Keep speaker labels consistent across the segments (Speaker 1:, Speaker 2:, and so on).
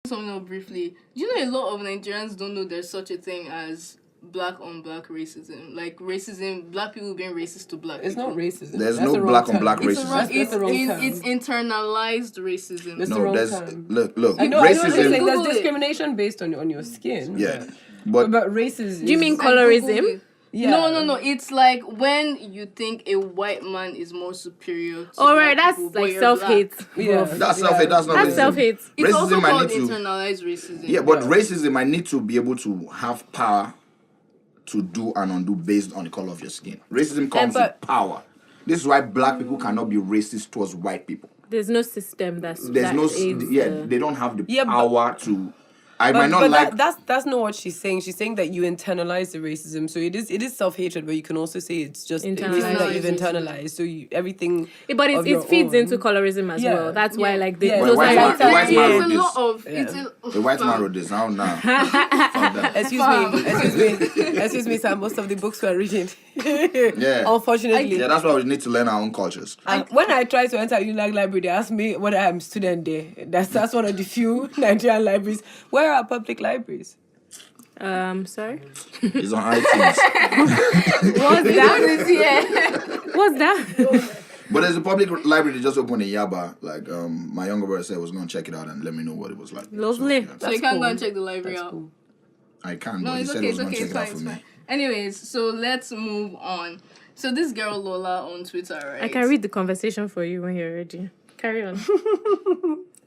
Speaker 1: something up briefly. Do you know a lot of Nigerians don't know there's such a thing as black on black racism? Like racism, black people being racist to black
Speaker 2: It's
Speaker 1: people.
Speaker 2: not racism.
Speaker 3: There's
Speaker 2: That's
Speaker 3: no
Speaker 2: the wrong
Speaker 3: black on
Speaker 2: term.
Speaker 3: black
Speaker 1: It's,
Speaker 3: racism.
Speaker 2: That's the wrong term.
Speaker 1: it's internalized racism.
Speaker 2: That's the
Speaker 3: No,
Speaker 2: wrong
Speaker 3: there's
Speaker 2: term.
Speaker 3: look.
Speaker 2: I know what you're
Speaker 3: Racism.
Speaker 2: saying. There's
Speaker 1: Google it.
Speaker 2: discrimination based on your skin.
Speaker 3: Yeah,
Speaker 2: But
Speaker 3: but
Speaker 2: racism.
Speaker 4: Do you mean
Speaker 1: I Googled
Speaker 4: colorism?
Speaker 1: it.
Speaker 2: Yeah.
Speaker 1: No. It's like when you think a white man is more superior to
Speaker 4: All right,
Speaker 1: black
Speaker 4: that's
Speaker 1: people, but
Speaker 4: like
Speaker 1: you're
Speaker 4: self-hate.
Speaker 2: Yeah.
Speaker 3: that's self-hate. That's not
Speaker 4: That's
Speaker 3: racism.
Speaker 4: self-hate.
Speaker 1: It's also
Speaker 3: Racism, I
Speaker 1: called
Speaker 3: need to.
Speaker 1: internalized racism.
Speaker 3: Yeah, but racism, I need to be able to have power to do and undo based on the color of your skin. Racism comes with power. This is why black people cannot be racist towards white people.
Speaker 4: There's no system
Speaker 3: There's
Speaker 4: that
Speaker 3: no,
Speaker 4: aids,
Speaker 3: they don't have the
Speaker 2: Yeah,
Speaker 3: power to. I might not
Speaker 2: but
Speaker 3: like.
Speaker 2: that's not what she's saying. She's saying that you internalize the racism. So it is self-hatred, but you can also say it's just a reason that you've internalized. So everything.
Speaker 4: But
Speaker 2: of
Speaker 4: it
Speaker 2: your
Speaker 4: feeds
Speaker 2: own.
Speaker 4: into colorism as
Speaker 2: Yeah.
Speaker 4: well. That's why like the
Speaker 2: Yeah.
Speaker 3: Well, white man-
Speaker 4: society.
Speaker 3: white man
Speaker 1: It's
Speaker 3: wrote
Speaker 1: a
Speaker 3: this.
Speaker 1: lot of
Speaker 3: The white man wrote this. Now. Fuck that.
Speaker 2: Excuse me, sir. Most of the books we're reading.
Speaker 3: Yeah.
Speaker 2: Unfortunately.
Speaker 3: Yeah, that's why we need to learn our own cultures.
Speaker 2: When I try to enter Unilag Library, they ask me whether I'm a student there. That's one of the few Nigerian libraries. Where are public libraries?
Speaker 4: Sorry.
Speaker 3: It's on iTunes.
Speaker 4: What's that? What's that?
Speaker 3: But there's a public library that just opened in Yaba. Like my younger brother said, was going to check it out and let me know what it was like.
Speaker 4: Lovely.
Speaker 3: So,
Speaker 1: So you can't go and check the library out.
Speaker 2: Cool.
Speaker 3: I can,
Speaker 1: No,
Speaker 3: but he
Speaker 1: it's
Speaker 3: said
Speaker 1: okay.
Speaker 3: he was
Speaker 1: It's
Speaker 3: going
Speaker 1: okay.
Speaker 3: to check
Speaker 1: It's
Speaker 3: it out
Speaker 1: fine.
Speaker 3: for
Speaker 1: It's
Speaker 3: me.
Speaker 1: fine. Anyways, so let's move on. So this girl Lola on Twitter, right?
Speaker 4: I can read the conversation for you when you're ready. Carry on.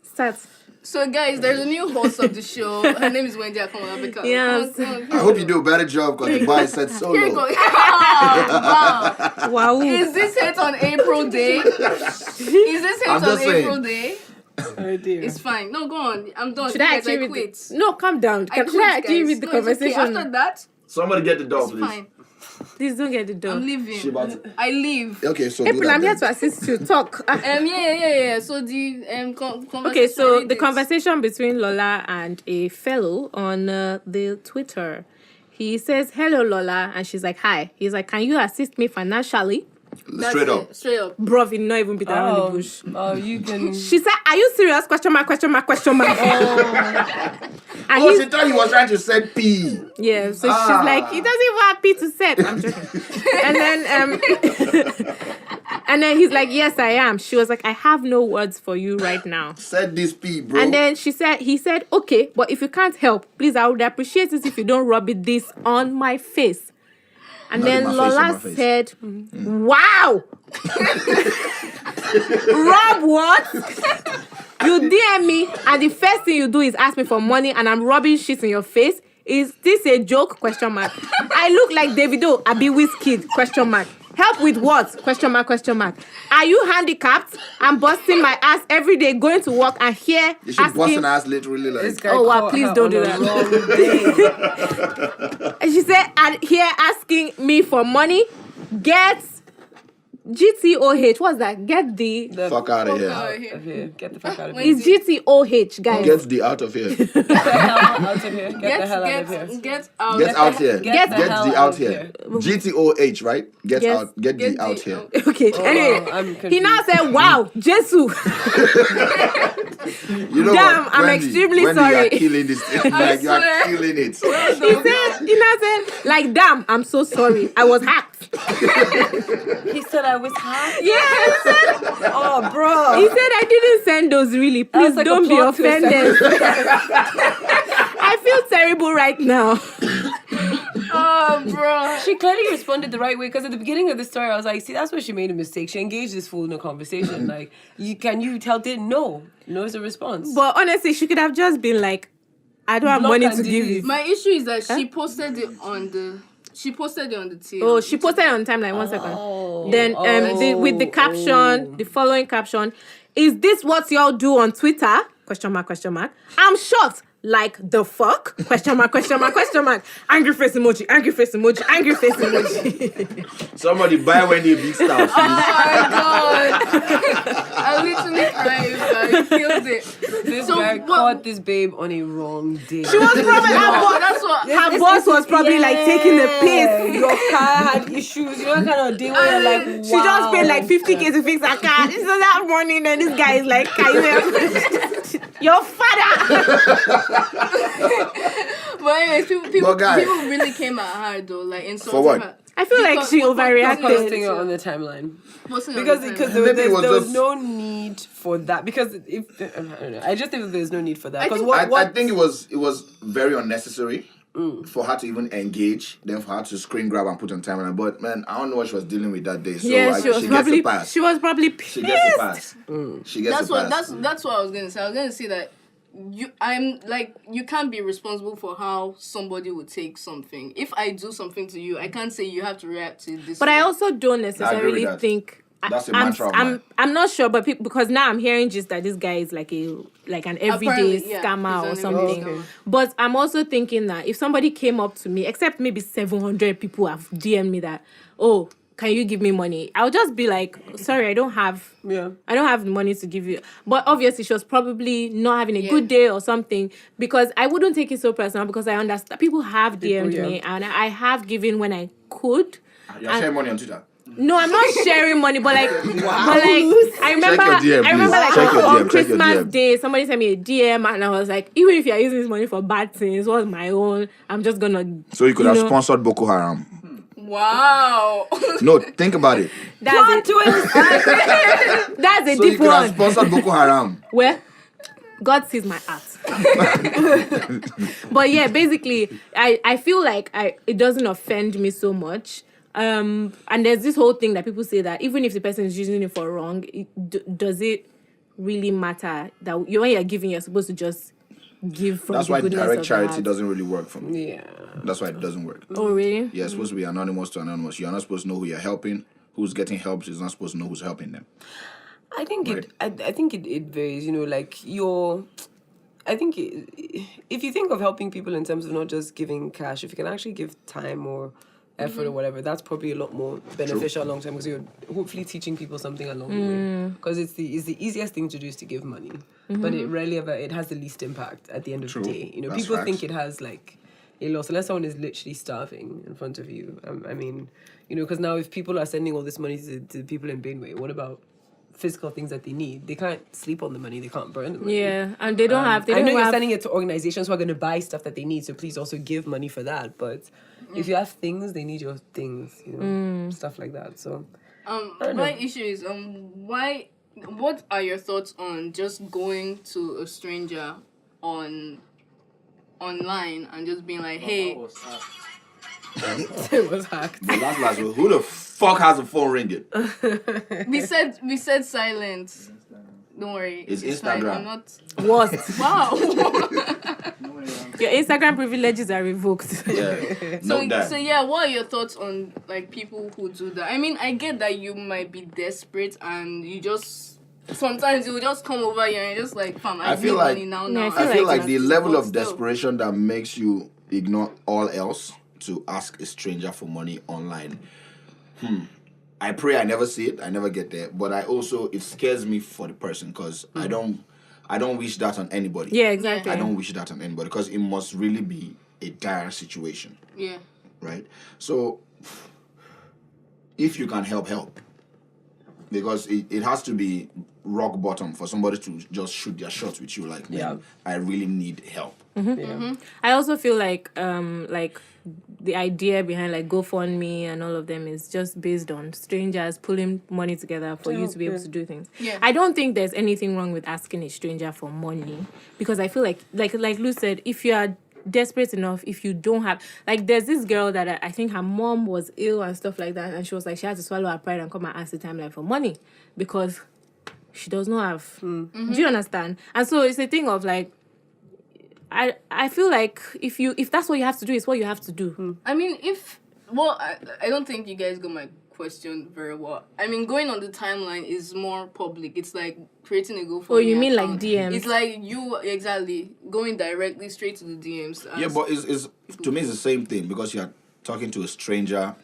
Speaker 4: Start.
Speaker 1: So guys, there's a new host of the show. Her name is Wendy Akomolabeka.
Speaker 4: Yes.
Speaker 3: I hope you do a better job because the bar is set so
Speaker 1: Here you go.
Speaker 3: low.
Speaker 1: Wow.
Speaker 4: Wow.
Speaker 1: Is this hate on April Day? Is this hate
Speaker 3: I'm
Speaker 1: on
Speaker 3: just saying.
Speaker 1: April Day?
Speaker 2: Oh dear.
Speaker 1: It's fine. No, go on. I'm done.
Speaker 4: Should I
Speaker 1: Guys,
Speaker 4: actually read
Speaker 1: quit.
Speaker 4: No, calm down.
Speaker 1: I
Speaker 4: Should
Speaker 1: quit,
Speaker 4: I actually
Speaker 1: guys.
Speaker 4: read the
Speaker 1: No, it's okay.
Speaker 4: conversation?
Speaker 1: After that,
Speaker 3: Somebody get the door,
Speaker 1: it's
Speaker 3: please.
Speaker 1: fine.
Speaker 4: Please don't get the
Speaker 1: I'm
Speaker 4: door.
Speaker 1: leaving.
Speaker 3: About to-
Speaker 1: I leave.
Speaker 3: Okay, so do
Speaker 4: April,
Speaker 3: that
Speaker 4: I'm here
Speaker 3: then.
Speaker 4: to assist you. Talk.
Speaker 1: Yeah. So the conversation.
Speaker 4: Okay, so
Speaker 1: read
Speaker 4: the
Speaker 1: it.
Speaker 4: conversation between Lola and a fellow on the Twitter. He says, "Hello, Lola," and she's like, "Hi." He's like, "Can you assist me financially?"
Speaker 1: That's
Speaker 3: Straight
Speaker 1: it.
Speaker 3: up.
Speaker 1: Straight up.
Speaker 4: Bro, he not even beat around the bush.
Speaker 2: Oh, you can.
Speaker 4: She said, "Are you serious?" Question mark. Question mark. Question mark. And
Speaker 3: Oh,
Speaker 4: he's
Speaker 3: she thought he was trying to say P.
Speaker 4: yeah. So she's like, "He doesn't even have P to set." I'm joking. And then and then he's like, "Yes, I am." She was like, "I have no words for you right now."
Speaker 3: Said this P, bro.
Speaker 4: And then he said, "Okay, but if you can't help, please, I would appreciate it if you don't rub it this on my face." And
Speaker 3: Not in
Speaker 4: then
Speaker 3: my face, on
Speaker 4: Lola
Speaker 3: my face.
Speaker 4: said, "Wow, Rob what? You DM me, and the first thing you do is ask me for money, and I'm rubbing shit in your face. Is this a joke? Question mark. I look like Davido, I be Wizkid? Question mark. Help with what? Question mark. Question mark. Are you handicapped? I'm busting my ass every day going to work and here
Speaker 3: you should bust an
Speaker 4: asking."
Speaker 3: ass literally like.
Speaker 2: This guy
Speaker 4: Oh, wow,
Speaker 2: caught
Speaker 4: please
Speaker 2: her
Speaker 4: don't
Speaker 2: on
Speaker 4: do
Speaker 2: a
Speaker 4: that.
Speaker 2: wrong day.
Speaker 4: And she said, "And here asking me for money, get GTOH. What's that? Get the
Speaker 3: Fuck out of here.
Speaker 2: Okay, get the fuck out of here.
Speaker 4: it's GTOH, guys.
Speaker 3: Get the out of here.
Speaker 2: Get the hell out of here. Get the hell out of here.
Speaker 1: Get out.
Speaker 3: Get out here.
Speaker 2: Get the hell
Speaker 3: the
Speaker 2: out
Speaker 3: out
Speaker 2: of
Speaker 3: here. GTOH, right? Get
Speaker 4: Yes.
Speaker 3: out. Get the out here.
Speaker 4: Okay.
Speaker 2: I'm
Speaker 4: Anyway,
Speaker 2: confused.
Speaker 4: he now said, "Wow, Jesus."
Speaker 3: You know
Speaker 4: Damn,
Speaker 3: what?
Speaker 4: I'm
Speaker 3: Wendy,
Speaker 4: extremely
Speaker 3: Wendy,
Speaker 4: sorry.
Speaker 3: You are killing this thing. Like you are
Speaker 1: swear.
Speaker 3: killing it.
Speaker 4: He now said, like, "Damn, I'm so sorry. I was hacked."
Speaker 2: He said I was hot.
Speaker 4: Yeah, he said,
Speaker 2: Oh, bro.
Speaker 4: he said, "I didn't send those really. Please
Speaker 2: That's like a
Speaker 4: don't be
Speaker 2: plot twist.
Speaker 4: offended." I feel terrible right now.
Speaker 1: Oh, bro.
Speaker 2: She clearly responded the right way because at the beginning of the story, I was like, see, that's where she made a mistake. She engaged this fool in a conversation. Like, you tell didn't know. No is a response.
Speaker 4: But honestly, she could have just been like, "I don't have
Speaker 2: Block
Speaker 4: money
Speaker 2: and
Speaker 4: to give
Speaker 2: delete.
Speaker 4: you."
Speaker 1: My issue is that she posted it on the. She posted it on the tail.
Speaker 4: Oh, she posted it on timeline. 1 second. Then with the caption, the following caption, "Is this what y'all do on Twitter?" Question mark, question mark. I'm shocked. Like the fuck? Question mark, question mark, question mark. Angry face emoji, angry face emoji, angry face emoji.
Speaker 3: Somebody buy Wendy a big star.
Speaker 1: Oh my god! I literally cried. I killed it.
Speaker 2: This
Speaker 1: So
Speaker 2: guy
Speaker 1: what-
Speaker 2: caught this babe on a wrong day.
Speaker 4: She was probably
Speaker 1: That's what.
Speaker 4: her boss was probably like taking the piss.
Speaker 2: Your car had issues. You know what kind of day where you're like, wow.
Speaker 4: She just paid like 50K to fix her car. She doesn't have money, and then this guy is like, "Can you help?" Your father.
Speaker 1: But anyways, people
Speaker 3: But guys-
Speaker 1: really came at her though, like insulting
Speaker 3: For what?
Speaker 1: her.
Speaker 4: I feel like she overreacted.
Speaker 2: Posting it on the timeline.
Speaker 1: Posting on
Speaker 2: Because
Speaker 1: the
Speaker 2: because
Speaker 1: timeline.
Speaker 3: Maybe it was
Speaker 2: there was
Speaker 3: just-
Speaker 2: no need for that. Because if I don't know, I just think that there's no need for that.
Speaker 1: I
Speaker 2: Because
Speaker 1: think-
Speaker 3: I think it was very unnecessary for her to even engage, then for her to screen grab and put on timeline. But man, I don't know what she was dealing with that day. So
Speaker 4: Yeah, she was
Speaker 3: gets a pass.
Speaker 4: probably pissed.
Speaker 3: She gets a pass. She gets
Speaker 1: That's
Speaker 3: a
Speaker 1: what
Speaker 3: pass.
Speaker 1: that's what I was gonna say. I was gonna say that you can't be responsible for how somebody would take something. If I do something to you, I can't say you have to react to this.
Speaker 4: But
Speaker 1: way.
Speaker 4: I also don't
Speaker 3: I agree
Speaker 4: necessarily
Speaker 3: with that.
Speaker 4: think.
Speaker 3: That's a
Speaker 4: I'm,
Speaker 3: mantra of mine.
Speaker 4: I'm not sure, but because now I'm hearing just that this guy is like an everyday
Speaker 1: Apparently, yeah,
Speaker 4: scammer or
Speaker 1: he's an
Speaker 4: something.
Speaker 1: everyday scammer.
Speaker 4: But I'm also thinking that if somebody came up to me, except maybe 700 people have DM'd me that, oh, can you give me money? I'll just be like, sorry, I don't have money to give you. But obviously, she was probably not having a good day or something, because I wouldn't take it so personal, because I understand people have DM'd me and I have given when I could.
Speaker 3: You're sharing money on Twitter.
Speaker 4: No, I'm not sharing money, but like, I remember,
Speaker 3: Check your DM,
Speaker 4: I remember
Speaker 3: please.
Speaker 4: like
Speaker 3: Check your
Speaker 4: on
Speaker 3: DM, check your
Speaker 4: Christmas
Speaker 3: DM.
Speaker 4: Day, somebody sent me a DM, and I was like, even if you're using this money for bad things, what's my own? I'm just gonna.
Speaker 3: So you could have
Speaker 4: know,
Speaker 3: sponsored Boko Haram.
Speaker 1: Wow.
Speaker 3: No, think about it.
Speaker 4: That's it. That's a
Speaker 3: So you
Speaker 4: deep
Speaker 3: could have
Speaker 4: one.
Speaker 3: sponsored Boko Haram.
Speaker 4: Where God sees my heart. But yeah, basically, I feel like it doesn't offend me so much. And there's this whole thing that people say that even if the person is using it for wrong, does it really matter that when you're giving, you're supposed to just give from
Speaker 3: That's
Speaker 4: the
Speaker 3: why
Speaker 4: goodness
Speaker 3: direct
Speaker 4: of
Speaker 3: charity
Speaker 4: your heart.
Speaker 3: doesn't really work for me.
Speaker 2: Yeah.
Speaker 3: That's why it doesn't work.
Speaker 4: Oh really?
Speaker 3: You're supposed to be anonymous to anonymous. You're not supposed to know who you're helping. Who's getting help is not supposed to know who's helping them.
Speaker 2: I think I think it varies, like if you think of helping people in terms of not just giving cash, if you can actually give time or effort or whatever, that's probably a lot more beneficial long term, because you're hopefully teaching people something along the way. Because it's the easiest thing to do is to give money, but it rarely ever it has the least impact at the end of the day.
Speaker 3: That's
Speaker 2: People
Speaker 3: facts.
Speaker 2: think it has like a loss unless someone is literally starving in front of you. I mean, because now if people are sending all this money to people in Benway, what about physical things that they need? They can't sleep on the money. They can't burn the money.
Speaker 4: Yeah, and they don't have. They
Speaker 2: I
Speaker 4: don't
Speaker 2: know you're
Speaker 4: have.
Speaker 2: sending it to organizations who are going to buy stuff that they need, so please also give money for that. But if you have things, they need your things, stuff like that. So
Speaker 1: My issue is why. What are your thoughts on just going to a stranger online and just being like, hey,
Speaker 2: it was hacked.
Speaker 3: The last one, who the fuck has a phone ringing?
Speaker 1: we said silence. Don't worry.
Speaker 3: It's
Speaker 1: fine.
Speaker 3: Instagram.
Speaker 1: I'm not.
Speaker 4: What?
Speaker 1: Wow.
Speaker 4: Your Instagram privileges are revoked.
Speaker 3: Yeah. No doubt.
Speaker 1: So yeah, what are your thoughts on like people who do that? I mean, I get that you might be desperate and you just sometimes you will just come over here and you're just like, fam, I
Speaker 3: feel
Speaker 1: need
Speaker 3: like-
Speaker 1: money now.
Speaker 4: Yeah,
Speaker 3: I feel like the level of
Speaker 1: But still.
Speaker 3: desperation that makes you ignore all else to ask a stranger for money online. I pray I never see it. I never get there. But it scares me for the person, because I don't wish that on anybody.
Speaker 4: Yeah, exactly.
Speaker 3: I don't wish that on anybody, because it must really be a dire situation,
Speaker 1: Yeah.
Speaker 3: right? So if you can help. Because it has to be rock bottom for somebody to just shoot their shots with you. Like, man, I really need help.
Speaker 4: I also feel like the idea behind like GoFundMe and all of them is just based on strangers pulling money together for you to be able to do things.
Speaker 1: Yeah.
Speaker 4: I don't think there's anything wrong with asking a stranger for money, because I feel like Lou said, if you are desperate enough, if you don't have, like, there's this girl that I think her mom was ill and stuff like that, and she was like, she had to swallow her pride and come and ask the timeline for money because she does not have. Do you understand? And so it's a thing of like, I feel like if that's what you have to do, it's what you have to do.
Speaker 1: I mean, I don't think you guys got my question very well. I mean, going on the timeline is more public. It's like creating a GoFundMe.
Speaker 4: Oh, you mean like
Speaker 1: account.
Speaker 4: DMs?
Speaker 1: It's like you exactly going directly straight to the DMs.
Speaker 3: Yeah, but it's to me it's the same thing, because you're talking to a stranger.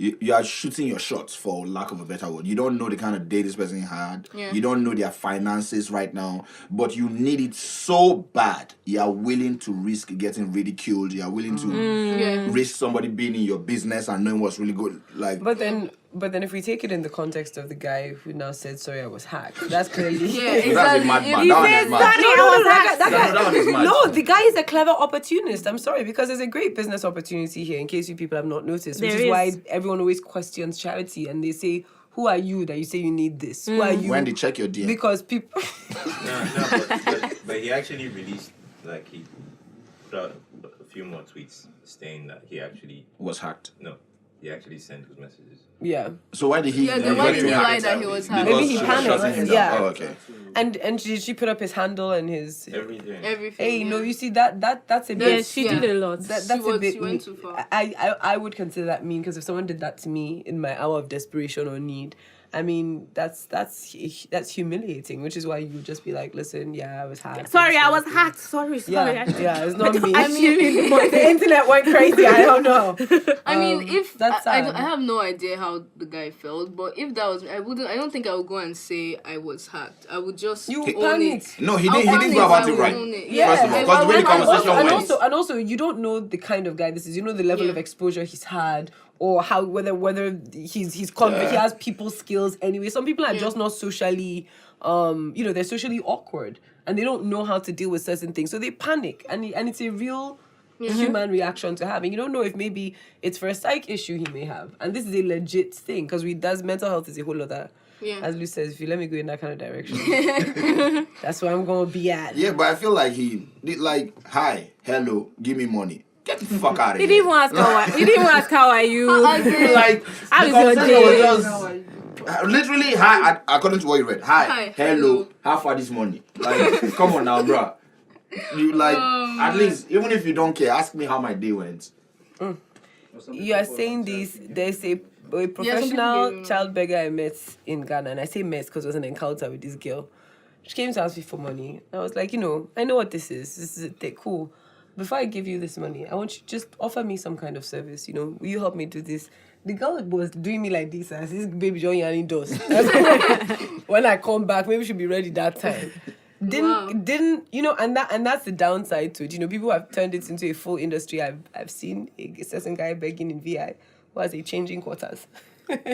Speaker 3: You are shooting your shots, for lack of a better word. You don't know the kind of day this person had.
Speaker 1: Yeah.
Speaker 3: You don't know their finances right now, but you need it so bad. You are willing to risk getting ridiculed. You are willing to risk somebody being in your business and knowing what's really good. Like,
Speaker 2: But then But then if we take it in the context of the guy who now said, sorry, I was hacked, that's clearly...
Speaker 1: Yeah,
Speaker 3: That's a
Speaker 1: exactly.
Speaker 3: madman.
Speaker 1: If-
Speaker 3: That one is
Speaker 4: said,
Speaker 3: mad.
Speaker 4: "Sorry, I was hacked."
Speaker 3: That one is mad.
Speaker 2: No, the guy is a clever opportunist. I'm sorry, because there's a great business opportunity here, in case you people have not noticed, which
Speaker 4: There
Speaker 2: is
Speaker 4: is.
Speaker 2: why everyone always questions charity and they say, who are you that you say you need this? Who are you?
Speaker 3: When they check your DM.
Speaker 2: Because people...
Speaker 5: But he actually released, like, he put out a few more tweets saying that he actually,
Speaker 3: was hacked.
Speaker 5: he actually sent those messages.
Speaker 2: Yeah.
Speaker 3: So why did he?
Speaker 1: Yeah, then why did he lie that he was hacked?
Speaker 2: Maybe he
Speaker 3: she was
Speaker 2: panicked.
Speaker 3: shutting him down.
Speaker 2: Yeah.
Speaker 3: Oh, okay.
Speaker 2: And did she put up his handle and his...
Speaker 5: Everything.
Speaker 1: Everything.
Speaker 2: Hey,
Speaker 1: yeah.
Speaker 2: no, you see, that's a bit...
Speaker 4: Yeah, she did a lot.
Speaker 2: That's
Speaker 1: She
Speaker 2: a bit
Speaker 1: she went
Speaker 2: mean.
Speaker 1: too far.
Speaker 2: I would consider that mean, because if someone did that to me in my hour of desperation or need, I mean, that's humiliating, which is why you would just be like, listen, yeah, I was hacked.
Speaker 4: Sorry, I was hacked. Sorry.
Speaker 2: Yeah, it's not me.
Speaker 4: I mean,
Speaker 2: The internet went crazy. I don't know.
Speaker 1: I mean, if
Speaker 2: that's
Speaker 1: I
Speaker 2: sad.
Speaker 1: have no idea how the guy felt, but if that was, I don't think I would go and say I was hacked. I would just
Speaker 2: You
Speaker 1: own
Speaker 2: panic.
Speaker 1: it.
Speaker 3: No, he
Speaker 1: I'll
Speaker 3: didn't. He didn't go
Speaker 1: panic,
Speaker 3: about
Speaker 1: I
Speaker 3: it
Speaker 1: will
Speaker 3: right.
Speaker 1: own it.
Speaker 3: First of all, because the way the conversation went.
Speaker 2: And also, you don't know the kind of guy this is. You know the level
Speaker 1: Yeah.
Speaker 2: of exposure he's had, or how whether he's he has people skills anyway. Some people are just not socially, they're socially awkward and they don't know how to deal with certain things, so they panic, and it's a real human reaction to have. And you don't know if maybe it's for a psych issue he may have, and this is a legit thing, because mental health is a whole other.
Speaker 1: Yeah.
Speaker 2: As Lou says, if you let me go in that kind of direction, that's where I'm gonna be at.
Speaker 3: Yeah, but I feel like he did like, hi, hello, give me money. Get the fuck out of
Speaker 4: he
Speaker 3: here.
Speaker 4: didn't even ask how are you.
Speaker 3: Like,
Speaker 4: How
Speaker 3: the
Speaker 4: is your
Speaker 3: conversation
Speaker 4: day?
Speaker 3: was just literally, hi, according to what you read, hi,
Speaker 1: Hi,
Speaker 3: hello,
Speaker 1: hello.
Speaker 3: how far this money? Like, come on now, bruh. You like, at least, even if you don't care, ask me how my day went.
Speaker 2: You are saying this, there's a
Speaker 1: Yeah,
Speaker 2: professional
Speaker 1: some people
Speaker 2: child beggar I met in Ghana, and I say met because it was an encounter with this girl. She came to ask me for money. I was like, I know what this is. This is a thing. Cool. Before I give you this money, I want you to just offer me some kind of service. Will you help me do this? The girl was doing me like this, as this baby John Yanni does. When I come back, maybe she'll be ready that time. Didn't and that's the downside to it. People have turned it into a full industry. I've seen a certain guy begging in VI who has a changing quarters behind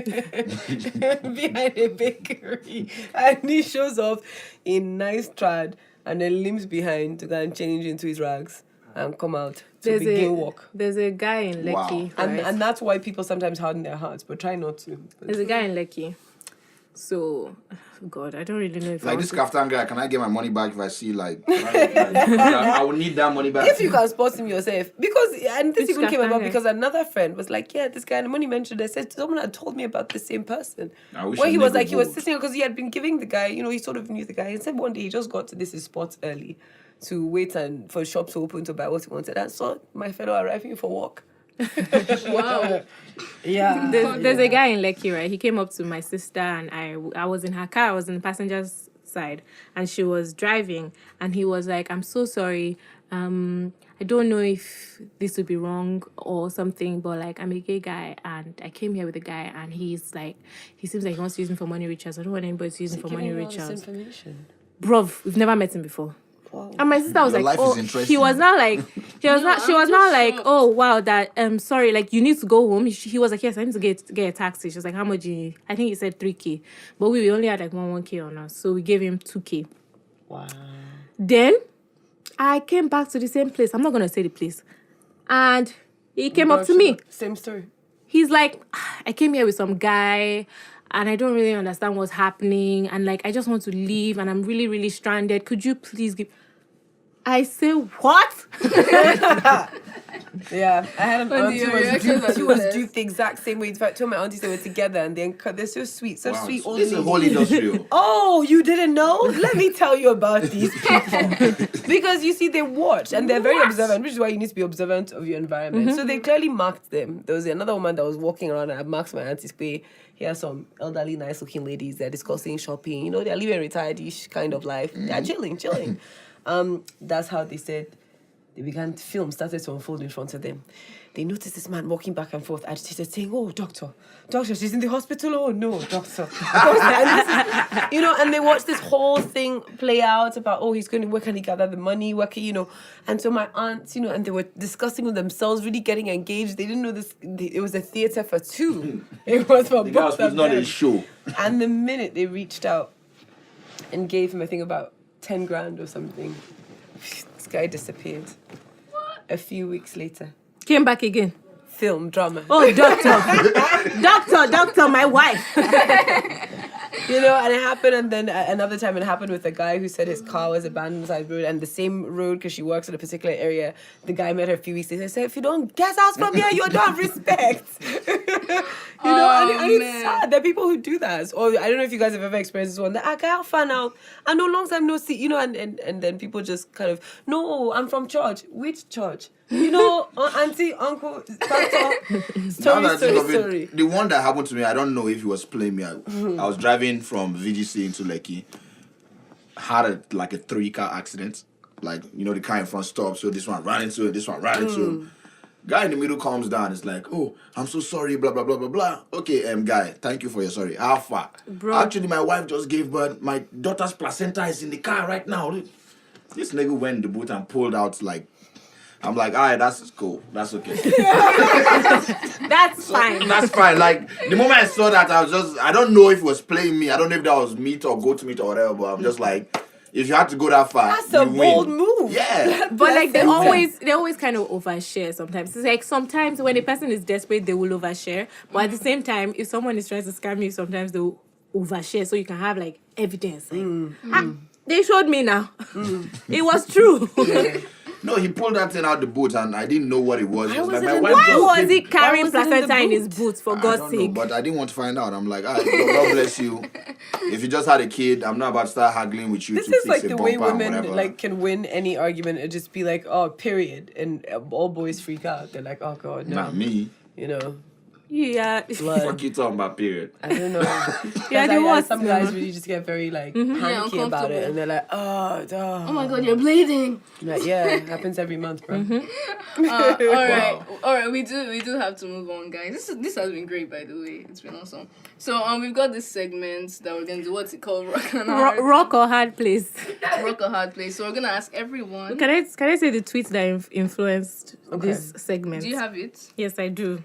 Speaker 2: a bakery, and he shows up in nice trad and then limps behind to go and change into his rags and come out to begin work.
Speaker 4: There's a guy in
Speaker 3: Wow.
Speaker 4: Lekki. Right?
Speaker 2: And that's why people sometimes harden their hearts, but try not to.
Speaker 4: There's a guy in Lekki. So, God, I don't really know if I
Speaker 3: Like,
Speaker 4: want
Speaker 3: this
Speaker 4: to-
Speaker 3: Kaftan guy, can I get my money back if I see, like, I would need that money back.
Speaker 2: If you can spot him yourself, and this
Speaker 4: Which
Speaker 2: even came
Speaker 4: Kaftan
Speaker 2: about
Speaker 4: guy?
Speaker 2: because another friend was like, yeah, this guy, and when he mentioned it, I said, someone had told me about the same person.
Speaker 3: I wish
Speaker 2: Where
Speaker 3: I
Speaker 2: he was
Speaker 3: never
Speaker 2: like, he was
Speaker 3: would.
Speaker 2: sitting, because he had been giving the guy, he sort of knew the guy, and said one day he just got to this spot early to wait and for shop to open to buy what he wanted. And saw my fellow arriving for work.
Speaker 1: Wow.
Speaker 2: Yeah.
Speaker 4: There's a guy in Lekki, right? He came up to my sister, and I was in her car. I was in the passenger's side, and she was driving, and he was like, "I'm so sorry. I don't know if this would be wrong or something, but like, I'm a gay guy, and I came here with a guy, and he's like, he seems like he wants to use me for money rituals. I don't want anybody to use me for money rituals."
Speaker 2: Information.
Speaker 4: Bruv, we've never met him before.
Speaker 2: Wow.
Speaker 4: And my sister was
Speaker 3: Your
Speaker 4: like,
Speaker 3: life is
Speaker 4: "Oh,"
Speaker 3: interesting.
Speaker 4: he was not like, she was
Speaker 1: I'm
Speaker 4: not
Speaker 1: just
Speaker 4: like,
Speaker 1: shocked.
Speaker 4: "Oh wow, that sorry, like you need to go home." He was like, "Yes, I need to get a taxi." She was like, "How much do you need?" I think he said 3K, but we only had like 1K on us, so we gave him 2K.
Speaker 2: Wow.
Speaker 4: Then I came back to the same place. I'm not gonna say the place, and he came up to me.
Speaker 2: Same story.
Speaker 4: He's like, "I came here with some guy, and I don't really understand what's happening, and like I just want to leave, and I'm really, really stranded. Could you please give?" I say, "What?"
Speaker 2: Yeah, I had an
Speaker 1: When
Speaker 2: aunt
Speaker 1: your
Speaker 2: who was
Speaker 1: reaction
Speaker 2: duped.
Speaker 1: was
Speaker 2: She was
Speaker 1: this.
Speaker 2: duped the exact same way. In fact, two of my aunties, they were together, and they're so sweet, so
Speaker 3: Wow,
Speaker 2: sweet. Old
Speaker 3: this is a
Speaker 2: ladies.
Speaker 3: whole industry.
Speaker 2: Oh, you didn't know? Let me tell you about these people. Because you see, they watch and they're very observant, which is why you need to be observant of your environment. So they clearly marked them. There was another woman that was walking around, and I marked my auntie's way. Here are some elderly, nice looking ladies. They're discussing shopping. They're living a retired-ish kind of life. They're chilling. That's how they said, film started to unfold in front of them. They noticed this man walking back and forth, agitated, saying, "Oh, doctor, she's in the hospital. Oh no, doctor." And they watched this whole thing play out about, oh, he's going to, where can he gather the money? And so my aunts, and they were discussing with themselves, really getting engaged. They didn't know this. It was a theater for two. It was for both of
Speaker 3: not
Speaker 2: them.
Speaker 3: a show.
Speaker 2: And the minute they reached out and gave him, I think, about 10 grand or something, this guy disappeared. A few weeks later.
Speaker 4: Came back again.
Speaker 2: Film, drama.
Speaker 4: Oh, doctor, my wife.
Speaker 2: And it happened, and then another time it happened with a guy who said his car was abandoned on the side of the road, and the same road, because she works in a particular area, the guy met her a few weeks later and said, "If you don't get out from here, you don't have respect." And it's sad. There are people who do that. Or I don't know if you guys have ever experienced this one. That I can't find out. I know long time no see. And then people just kind of, "No, I'm from church." Which church? Auntie, uncle, pastor. Story.
Speaker 3: The one that happened to me, I don't know if he was playing me. I was driving from VGC into Lekki. Had a 3-car accident. The car in front stopped, so this one ran into it, this one ran into him. Guy in the middle calms down. It's like, "Oh, I'm so sorry, blah, blah, blah, blah, blah." Okay, guy, thank you for your sorry. How far?
Speaker 4: Bro.
Speaker 3: Actually, my wife just gave birth. My daughter's placenta is in the car right now. This nigga went in the boot and pulled out, I'm like, all right, that's cool. That's okay.
Speaker 4: That's fine.
Speaker 3: That's fine. The moment I saw that, I don't know if it was playing me. I don't know if that was meat or goat meat or whatever, but I'm just like, if you had to go that far,
Speaker 2: that's a bold move.
Speaker 3: Yeah.
Speaker 4: But they always kind of overshare sometimes. It's sometimes when a person is desperate, they will overshare. But at the same time, if someone is trying to scam you, sometimes they will overshare so you can have evidence. They showed me now. It was true.
Speaker 3: Yeah. No, he pulled that thing out the boot and I didn't know what it was.
Speaker 4: Why was he carrying placenta in his boots, for God's
Speaker 3: I don't
Speaker 4: sake?
Speaker 3: know, but I didn't want to find out. I'm like, God bless you. If you just had a kid, I'm not about to start haggling with you.
Speaker 2: This
Speaker 3: to
Speaker 2: is
Speaker 3: fix
Speaker 2: the
Speaker 3: a
Speaker 2: way
Speaker 3: bumper
Speaker 2: women can win any argument and just be like, "Oh, period," and all boys freak out. They're like, "Oh God, no."
Speaker 3: Not me.
Speaker 4: Yeah.
Speaker 3: Fuck you talking about period.
Speaker 2: I don't know. Some guys really just get very panicky about it, and they're like, "Oh
Speaker 1: my God, you're bleeding."
Speaker 2: It happens every month, bro.
Speaker 1: All right. We do have to move on, guys. This has been great, by the way. It's been awesome. So we've got this segment that we're gonna do. What's it called?
Speaker 4: Rock or hard place.
Speaker 1: Rock or hard place. So we're gonna ask everyone.
Speaker 4: Can I say the tweets that influenced this segment?
Speaker 1: Do you have it?
Speaker 4: Yes, I do.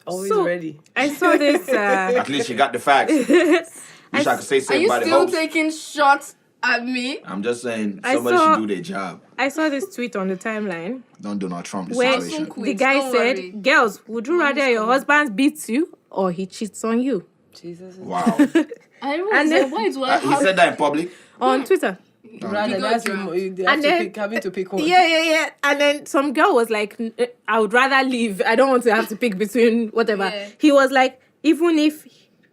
Speaker 2: Always ready.
Speaker 4: I saw this.
Speaker 3: At least you got the facts. Wish I could say
Speaker 1: Are
Speaker 3: something
Speaker 1: you
Speaker 3: about the
Speaker 1: still
Speaker 3: hopes.
Speaker 1: taking shots at me?
Speaker 3: I'm just saying somebody should do their job.
Speaker 4: I saw this tweet on the timeline
Speaker 3: Don't Donald Trump this
Speaker 4: where
Speaker 3: situation.
Speaker 4: the guy
Speaker 1: Don't
Speaker 4: said,
Speaker 1: worry.
Speaker 4: "Girls, would you rather your husband beats you or he cheats on you?"
Speaker 2: Jesus.
Speaker 3: Wow.
Speaker 1: I don't
Speaker 4: And
Speaker 1: know
Speaker 4: then-
Speaker 1: why do I
Speaker 3: He said that in public.
Speaker 4: On Twitter.
Speaker 2: Rather, that's having to pick one.
Speaker 4: Yeah. And then some girl was like, "I would rather leave. I don't want to have to pick between whatever."
Speaker 1: Yeah.
Speaker 4: He was like, "Even if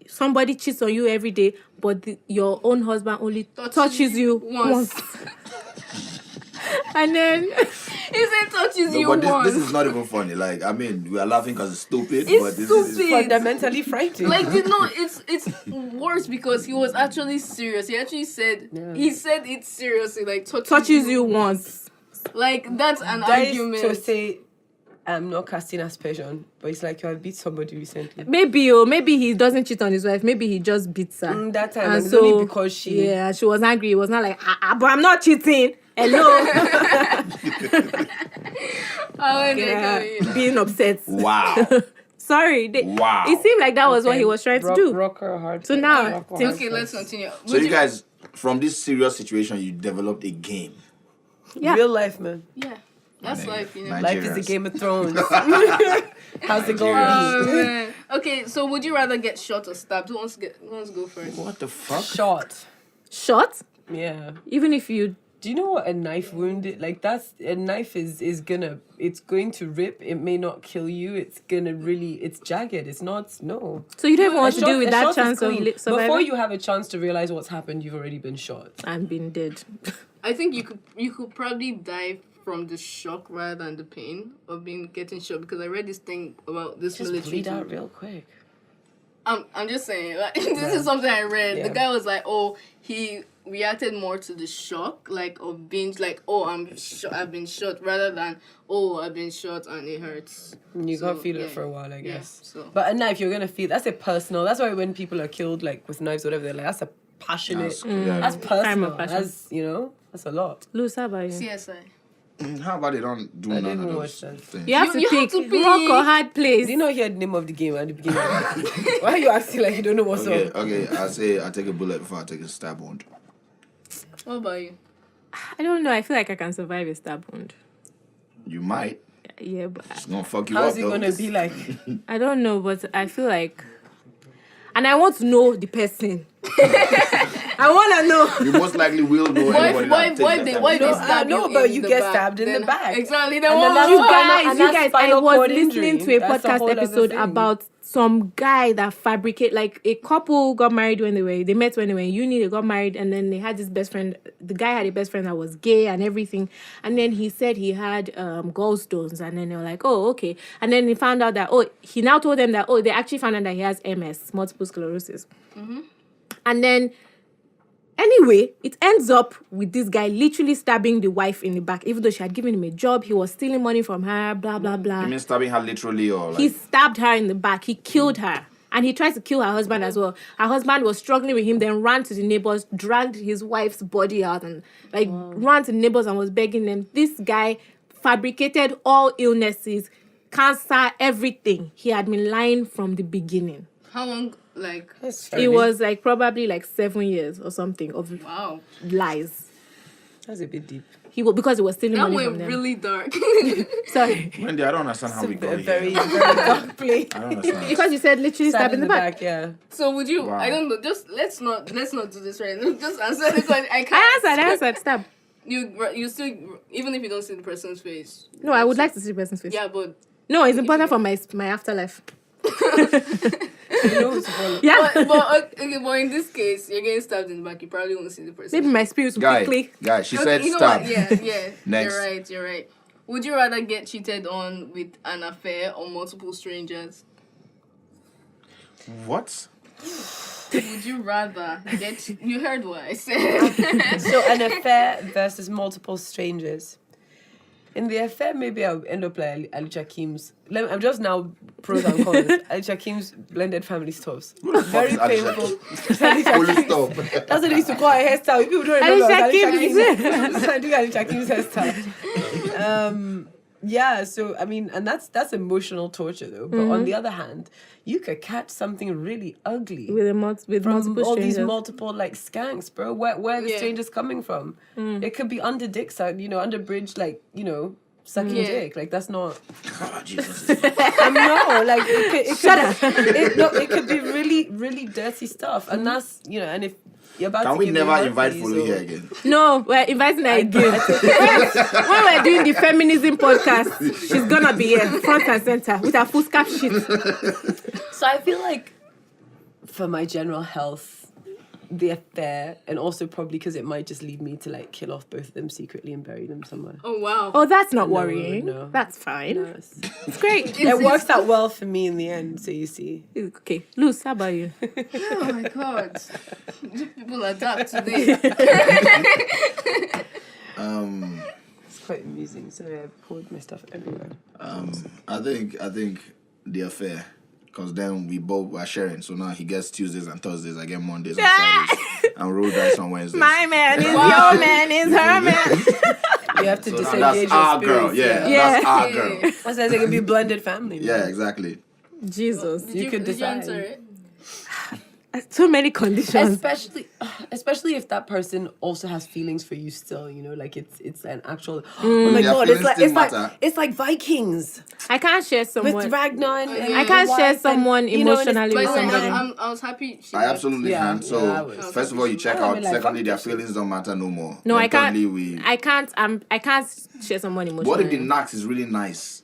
Speaker 4: somebody cheats on you every day, but your own husband only touches you once." And then
Speaker 1: He said touches you
Speaker 3: But
Speaker 1: once.
Speaker 3: this is not even funny. We are laughing because it's stupid.
Speaker 1: It's
Speaker 3: but this
Speaker 1: stupid.
Speaker 3: is
Speaker 2: Fundamentally frightening.
Speaker 1: It's worse because he was actually serious. He actually said he said it seriously,
Speaker 4: touches you once.
Speaker 1: That's an
Speaker 2: That is
Speaker 1: argument.
Speaker 2: to say, I'm not casting aspersion, but it's like you have beat somebody recently.
Speaker 4: Maybe he doesn't cheat on his wife. Maybe he just beats her.
Speaker 2: That time,
Speaker 4: And
Speaker 2: and it's only because she...
Speaker 4: Yeah, she was angry. It was not like, but I'm not cheating. Hello. Being upset.
Speaker 3: wow.
Speaker 4: Sorry.
Speaker 3: Wow.
Speaker 4: It seemed like that was what he was trying to do.
Speaker 2: Rocker hard.
Speaker 4: So now,
Speaker 1: Okay, let's continue.
Speaker 3: So you guys, from this serious situation, you developed a game.
Speaker 4: Yeah.
Speaker 2: Real life, man.
Speaker 1: Yeah, that's life, you know.
Speaker 3: Nice.
Speaker 2: Life is the
Speaker 3: Nigerians.
Speaker 2: Game of Thrones. How's it going?
Speaker 1: Oh, man. Okay, so would you rather get shot or stabbed? Who wants to go first?
Speaker 3: What the fuck?
Speaker 2: Shot.
Speaker 4: Shot?
Speaker 2: Yeah.
Speaker 4: Even if you...
Speaker 2: Do you know what a knife wound is? A knife is gonna, it's going to rip. It may not kill you. It's gonna really, it's jagged. It's not, no.
Speaker 4: So you don't even want to
Speaker 2: A
Speaker 4: deal with
Speaker 2: shot
Speaker 4: that
Speaker 2: is
Speaker 4: chance of
Speaker 2: clean.
Speaker 4: survival?
Speaker 2: Before you have a chance to realize what's happened, you've already been shot.
Speaker 4: I'm being dead.
Speaker 1: I think you could probably die from the shock rather than the pain of getting shot, because I read this thing about this
Speaker 2: Just
Speaker 1: military.
Speaker 2: bleed out real quick.
Speaker 1: I'm just saying, this is something I read.
Speaker 2: Yeah.
Speaker 1: The guy was like, oh, he reacted more to the shock, like of being like, oh, I've been shot, rather than, oh, I've been shot and it hurts.
Speaker 2: You
Speaker 1: So,
Speaker 2: can't feel
Speaker 1: yeah.
Speaker 2: it for a while, I guess.
Speaker 1: so.
Speaker 2: But at night, if you're gonna feel, that's a personal. That's why when people are killed like with knives, or whatever, they're like, that's a passionate.
Speaker 3: That's,
Speaker 2: That's personal.
Speaker 4: of passion.
Speaker 2: That's that's a lot.
Speaker 4: Luz, how about you?
Speaker 1: CSI.
Speaker 3: How about they don't do
Speaker 2: I
Speaker 3: none
Speaker 2: didn't
Speaker 3: of
Speaker 2: watch
Speaker 3: those
Speaker 2: that.
Speaker 3: things?
Speaker 4: You have to
Speaker 1: You have
Speaker 4: pick
Speaker 1: to pick.
Speaker 4: rock or hard place.
Speaker 2: Do you not hear the name of the game at the beginning? Why are you acting like you don't know what's
Speaker 3: Okay,
Speaker 2: up?
Speaker 3: okay. I say I take a bullet before I take a stab wound.
Speaker 1: What about you?
Speaker 4: I don't know. I feel like I can survive a stab wound.
Speaker 3: You might.
Speaker 4: Yeah, but
Speaker 3: It's gonna fuck you
Speaker 2: How's
Speaker 3: up.
Speaker 2: it
Speaker 3: though.
Speaker 2: gonna be like?
Speaker 4: I don't know. But I feel like, and I want to know the person. I want to know.
Speaker 3: You most likely will know anybody that takes that
Speaker 1: Why
Speaker 3: type of
Speaker 1: they
Speaker 3: stab.
Speaker 1: stab
Speaker 2: no,
Speaker 1: you
Speaker 2: but
Speaker 1: in
Speaker 2: you
Speaker 1: the
Speaker 2: get
Speaker 1: back,
Speaker 2: stabbed in the
Speaker 1: then-
Speaker 2: back.
Speaker 1: Exactly. Then
Speaker 2: And then
Speaker 1: what?
Speaker 2: that's
Speaker 4: You
Speaker 2: spinal-
Speaker 4: guys,
Speaker 2: and
Speaker 4: you
Speaker 2: that's
Speaker 4: guys, I
Speaker 2: spinal
Speaker 4: was
Speaker 2: cord
Speaker 4: listening
Speaker 2: injury.
Speaker 4: to a
Speaker 2: That's a
Speaker 4: podcast
Speaker 2: whole other
Speaker 4: episode
Speaker 2: thing.
Speaker 4: about some guy that fabricate, like a couple got married when they met when they were in uni, they got married, and then they had this best friend. The guy had a best friend that was gay and everything, and then he said he had gallstones, and then they were like, oh, okay, and then he found out that, oh, he now told them that, oh, they actually found out that he has MS, multiple sclerosis, and then. Anyway, it ends up with this guy literally stabbing the wife in the back, even though she had given him a job. He was stealing money from her, blah, blah, blah.
Speaker 3: You mean stabbing her literally or like?
Speaker 4: He stabbed her in the back. He killed her. And he tried to kill her husband as well. Her husband was struggling with him, then ran to the neighbors, dragged his wife's body out, and ran to the neighbors and was begging them. This guy fabricated all illnesses, cancer, everything. He had been lying from the beginning.
Speaker 1: How long? Like,
Speaker 4: It was like probably like 7 years or something of
Speaker 1: wow.
Speaker 4: lies.
Speaker 2: That's a bit deep.
Speaker 4: Because he was stealing
Speaker 1: That
Speaker 4: money from
Speaker 1: went
Speaker 4: them.
Speaker 1: really dark.
Speaker 4: Sorry.
Speaker 3: Wendy, I don't understand how we
Speaker 2: It's
Speaker 3: got
Speaker 2: a very,
Speaker 3: here.
Speaker 2: very dark place.
Speaker 3: I don't understand.
Speaker 4: Because you said literally stab in the back.
Speaker 2: Yeah.
Speaker 1: So would you?
Speaker 3: Wow.
Speaker 1: I don't know. Just let's not do this right now. Just answer the question. I can't.
Speaker 4: I answered, stab.
Speaker 1: You still, even if you don't see the person's face.
Speaker 4: No, I would like to see the person's face.
Speaker 1: Yeah, but
Speaker 4: No, it's important for my afterlife.
Speaker 2: You know who's follow.
Speaker 4: Yeah.
Speaker 1: but in this case, you're getting stabbed in the back. You probably won't see the person.
Speaker 4: Maybe my spirit will quickly.
Speaker 3: Guy, she
Speaker 1: Okay,
Speaker 3: said
Speaker 1: you know
Speaker 3: stab.
Speaker 1: what? Yeah.
Speaker 3: Next.
Speaker 1: You're right. Would you rather get cheated on with an affair or multiple strangers?
Speaker 3: What?
Speaker 1: Would you rather get? You heard what I said.
Speaker 2: So an affair versus multiple strangers. In the affair, maybe I'll end up like Alicia Keys. I'm just now pros and cons. Alicia Keys blended family stuffs. Very
Speaker 3: is Alicia
Speaker 2: painful.
Speaker 3: Fully stop.
Speaker 2: That's what they used to call her hairstyle. People don't remember.
Speaker 4: Alicia
Speaker 2: Keys. I do Alicia Keys hairstyle. Yeah, so I mean, and that's emotional torture though. But on the other hand, you could catch something really ugly
Speaker 4: With
Speaker 2: from
Speaker 4: multiple
Speaker 2: all these
Speaker 4: strangers.
Speaker 2: multiple like skanks, bro. Where are the
Speaker 1: Yeah.
Speaker 2: strangers coming from? It could be under dick side, under bridge, like sucking
Speaker 1: Yeah.
Speaker 2: dick. Like that's not.
Speaker 3: Oh, Jesus.
Speaker 2: I know, like it could be really, really dirty stuff, and that's and if you're about
Speaker 3: Can
Speaker 2: to
Speaker 3: we
Speaker 2: give
Speaker 3: never
Speaker 2: me
Speaker 3: invite
Speaker 2: monkeys
Speaker 3: Folu
Speaker 2: or-
Speaker 3: here again?
Speaker 4: No, we're inviting her again. When we're doing the feminism podcast, she's gonna be here, front and center, with her full scarf shit.
Speaker 2: So I feel like for my general health, the affair, and also probably because it might just lead me to like kill off both of them secretly and bury them somewhere.
Speaker 1: Oh wow.
Speaker 4: Oh, that's not worrying.
Speaker 2: no.
Speaker 4: That's fine.
Speaker 2: No,
Speaker 4: It's great.
Speaker 2: it works out well for me in the end, so you see.
Speaker 4: Okay, Luz, how about you?
Speaker 1: Oh my god. Do people adapt today?
Speaker 2: It's quite amusing. So I poured my stuff everywhere.
Speaker 3: I think the affair, because then we both are sharing. So now he gets Tuesdays and Thursdays. I get Mondays and Fridays. And roll dice on Wednesdays.
Speaker 4: My man is your man is her man.
Speaker 2: You have to
Speaker 3: So now
Speaker 2: disengage
Speaker 3: that's our
Speaker 2: your
Speaker 3: girl.
Speaker 2: spirits.
Speaker 3: Yeah,
Speaker 4: Yeah.
Speaker 3: that's our girl.
Speaker 2: That's why it can be a blended family. man.
Speaker 3: Yeah, exactly.
Speaker 4: Jesus.
Speaker 2: You could
Speaker 1: Did you
Speaker 2: decide.
Speaker 1: answer it?
Speaker 4: So many conditions.
Speaker 2: Especially if that person also has feelings for you still, like it's an actual oh my
Speaker 3: Their
Speaker 2: god,
Speaker 3: feelings still matter.
Speaker 2: it's like Vikings
Speaker 4: I can't share someone.
Speaker 2: with Ragnar and
Speaker 4: I can't
Speaker 2: the
Speaker 4: share
Speaker 2: wife
Speaker 4: someone
Speaker 2: and, you know, and it's-
Speaker 4: emotionally
Speaker 1: By
Speaker 4: with
Speaker 1: the way,
Speaker 4: somebody.
Speaker 1: I was happy. She
Speaker 3: I
Speaker 1: left.
Speaker 3: absolutely
Speaker 2: Yeah,
Speaker 3: can.
Speaker 2: yeah, I
Speaker 3: So
Speaker 2: was.
Speaker 3: first of all, you check
Speaker 2: I
Speaker 3: out.
Speaker 2: mean, like,
Speaker 3: Secondly,
Speaker 2: fuck
Speaker 3: their
Speaker 2: that shit.
Speaker 3: feelings don't matter no more.
Speaker 4: No,
Speaker 3: Then
Speaker 4: I can't.
Speaker 3: thirdly,
Speaker 4: I can't. I can't share someone emotionally.
Speaker 3: What if the knacks is really nice?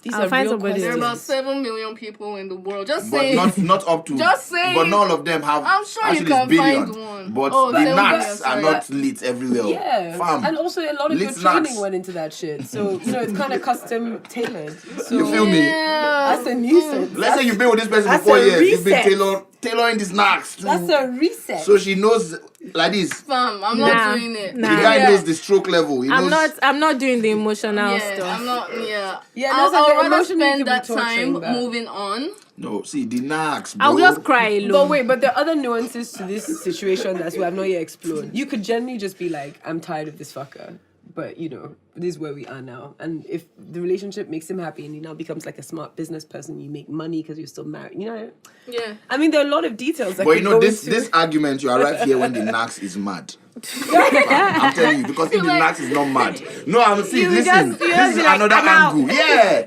Speaker 2: These
Speaker 4: I'll
Speaker 2: are
Speaker 4: find
Speaker 2: real
Speaker 4: somebody.
Speaker 1: There are about
Speaker 2: questions.
Speaker 1: 7 million people in the world. Just
Speaker 3: But
Speaker 1: saying.
Speaker 3: not up to.
Speaker 1: Just saying.
Speaker 3: But none of them have.
Speaker 1: I'm sure you
Speaker 3: actually
Speaker 1: can
Speaker 3: it's billion,
Speaker 1: find one.
Speaker 3: But
Speaker 1: Oh,
Speaker 3: the
Speaker 1: 7
Speaker 3: knacks
Speaker 1: million,
Speaker 3: are
Speaker 1: sorry.
Speaker 3: not lit everywhere.
Speaker 2: Yeah,
Speaker 3: Fam.
Speaker 2: and also a lot of your
Speaker 3: Lit
Speaker 2: training
Speaker 3: snacks.
Speaker 2: went into that shit. So it's kind of custom tailored. So
Speaker 3: You feel me?
Speaker 2: that's a nuisance.
Speaker 3: Let's say you've been with this person for
Speaker 2: That's
Speaker 3: 4
Speaker 2: a
Speaker 3: years. You've been
Speaker 2: reset.
Speaker 3: tailored tailoring the snacks to.
Speaker 2: That's a reset.
Speaker 3: So she knows like this.
Speaker 1: Fam, I'm
Speaker 4: Nah,
Speaker 1: not doing it.
Speaker 4: nah.
Speaker 3: The guy
Speaker 1: Yeah.
Speaker 3: knows the stroke level. He knows.
Speaker 4: I'm not doing the emotional
Speaker 1: Yeah,
Speaker 4: stuff.
Speaker 1: I'm not. Yeah,
Speaker 2: Yeah,
Speaker 1: I'll
Speaker 2: that's like
Speaker 1: rather
Speaker 2: emotionally
Speaker 1: spend
Speaker 2: could be
Speaker 1: that
Speaker 2: torturing
Speaker 1: time
Speaker 2: that.
Speaker 1: moving on.
Speaker 3: No, see the knacks, bro.
Speaker 4: I'll just cry alone.
Speaker 2: But wait, but there are other nuances to this situation that we have not yet explored. You could generally just be like, I'm tired of this fucker. But, you know, this is where we are now. And if the relationship makes him happy and he now becomes like a smart business person, you make money because you're still married, you know?
Speaker 1: Yeah.
Speaker 2: I mean, there are a lot of details that
Speaker 3: But
Speaker 2: could
Speaker 3: you know,
Speaker 2: go
Speaker 3: this
Speaker 2: into-
Speaker 3: this argument, you arrive here when the knacks is mad. I'm telling you, because if the knacks is not mad. No, I'm saying, listen,
Speaker 4: just
Speaker 3: this is
Speaker 4: be like,
Speaker 3: another
Speaker 4: I'm out.
Speaker 3: angle. Yeah.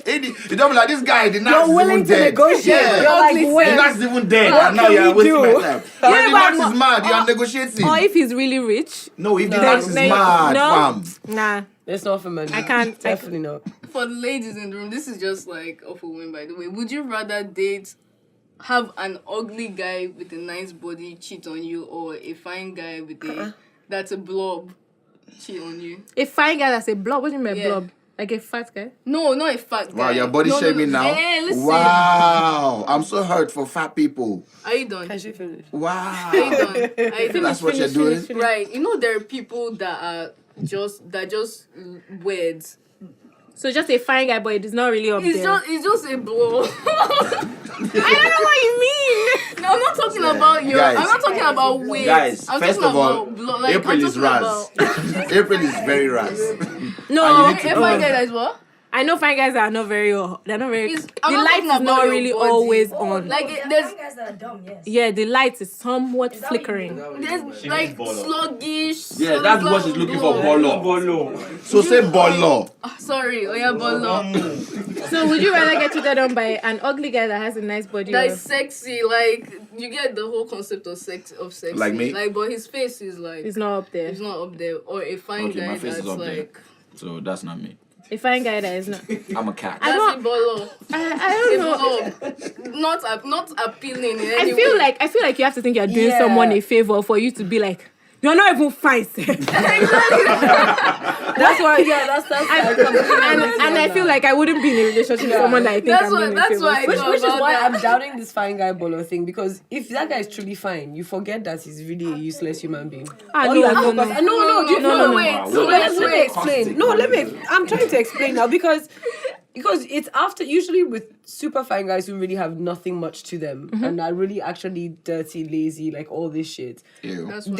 Speaker 3: You don't be like, this guy, the knacks
Speaker 2: You're
Speaker 3: is
Speaker 2: willing
Speaker 3: even
Speaker 2: to
Speaker 3: dead.
Speaker 2: negotiate.
Speaker 3: Yeah.
Speaker 2: You're like,
Speaker 3: The
Speaker 2: wait.
Speaker 3: knacks is even dead.
Speaker 2: What
Speaker 3: And now
Speaker 2: can
Speaker 3: you're
Speaker 2: we
Speaker 3: wasting
Speaker 2: do?
Speaker 3: my time. When the
Speaker 4: but
Speaker 3: knacks
Speaker 4: no-
Speaker 3: is mad, you're negotiating.
Speaker 4: Or if he's really rich.
Speaker 3: No, if the
Speaker 2: No.
Speaker 3: knacks is
Speaker 4: Then-
Speaker 3: mad,
Speaker 4: no.
Speaker 3: fam.
Speaker 4: Nah.
Speaker 2: It's not for money.
Speaker 4: I can't-
Speaker 2: Definitely not.
Speaker 1: For the ladies in the room, this is just like off a win, by the way. Would you rather have an ugly guy with a nice body cheat on you, or a fine guy with that's a blob cheat on you?
Speaker 4: A fine guy that's a blob. What do you mean by
Speaker 1: Yeah.
Speaker 4: blob? Like a fat guy?
Speaker 1: No, not a fat guy.
Speaker 3: Wow, your body
Speaker 1: No,
Speaker 3: shaming now?
Speaker 1: Hey, listen.
Speaker 3: Wow. I'm so hurt for fat people.
Speaker 1: Are you done?
Speaker 2: Can she finish?
Speaker 3: Wow.
Speaker 1: Are you done? Are you done?
Speaker 3: That's what you're doing?
Speaker 1: Right. You know there are people that are just weird.
Speaker 4: So just a fine guy, but it is not really up there.
Speaker 1: It's just a blow.
Speaker 4: I don't know what you mean.
Speaker 1: No, I'm not talking about your.
Speaker 3: Guys.
Speaker 1: I'm not talking about weight.
Speaker 3: Guys,
Speaker 1: I'm
Speaker 3: first
Speaker 1: talking
Speaker 3: of all,
Speaker 1: about blow, like,
Speaker 3: April
Speaker 1: I'm
Speaker 3: is
Speaker 1: talking
Speaker 3: Raz.
Speaker 1: about-
Speaker 3: April is very Raz.
Speaker 4: No,
Speaker 3: you need to-
Speaker 1: If I get that as well.
Speaker 4: I know fine guys are not very. They're not very.
Speaker 1: It's-
Speaker 4: The
Speaker 1: I'm not
Speaker 4: light
Speaker 1: talking
Speaker 4: is
Speaker 1: about
Speaker 4: not
Speaker 1: your
Speaker 4: really
Speaker 1: body.
Speaker 4: always on.
Speaker 1: Like
Speaker 6: There are
Speaker 1: there's
Speaker 6: guys that are dumb, yes.
Speaker 4: Yeah, the light is somewhat
Speaker 6: Is that what you
Speaker 4: flickering.
Speaker 6: mean?
Speaker 1: there's
Speaker 5: She
Speaker 1: like
Speaker 5: needs bolo.
Speaker 1: sluggish.
Speaker 3: Yeah, that's what she's looking for,
Speaker 1: blow.
Speaker 3: bolo. So say bolo.
Speaker 1: Sorry, bolo.
Speaker 4: So would you rather get cheated on by an ugly guy that has a nice body?
Speaker 1: That
Speaker 4: or-
Speaker 1: is sexy. Like you get the whole concept of sexy.
Speaker 3: Like me?
Speaker 1: Like, but his face is like
Speaker 4: It's not up there.
Speaker 1: it's not up there. Or a fine
Speaker 3: Okay,
Speaker 1: guy
Speaker 3: my face
Speaker 1: that's
Speaker 3: is up there.
Speaker 1: like
Speaker 3: So that's not me.
Speaker 4: A fine guy that is not.
Speaker 3: I'm a cat.
Speaker 4: I
Speaker 1: that's
Speaker 4: don't-
Speaker 1: a bolo.
Speaker 4: I don't know.
Speaker 1: Not appealing in any
Speaker 4: I feel
Speaker 1: way.
Speaker 4: like you have to think you're doing
Speaker 2: Yeah.
Speaker 4: someone a favor for you to be like, you're not even fine, sir.
Speaker 2: That's why, yeah, that's
Speaker 4: and I feel like I wouldn't be in a relationship with someone that I think I'm doing a
Speaker 1: That's
Speaker 4: favor.
Speaker 1: why I
Speaker 2: Which
Speaker 1: thought
Speaker 2: is
Speaker 1: about
Speaker 2: why
Speaker 1: that.
Speaker 2: I'm doubting this fine guy bolo thing, because if that guy is truly fine, you forget that he's really a useless human being.
Speaker 4: Ah,
Speaker 2: All
Speaker 4: no,
Speaker 2: you are
Speaker 4: no,
Speaker 2: focused-
Speaker 4: no.
Speaker 2: do you
Speaker 1: No,
Speaker 2: know?
Speaker 1: wait.
Speaker 3: Wow.
Speaker 1: So
Speaker 2: Let me
Speaker 1: wait.
Speaker 2: explain. No, I'm trying to explain now because it's after, usually with super fine guys who really have nothing much to them and are really actually dirty, lazy, like all this shit.
Speaker 3: Ew.
Speaker 1: That's what-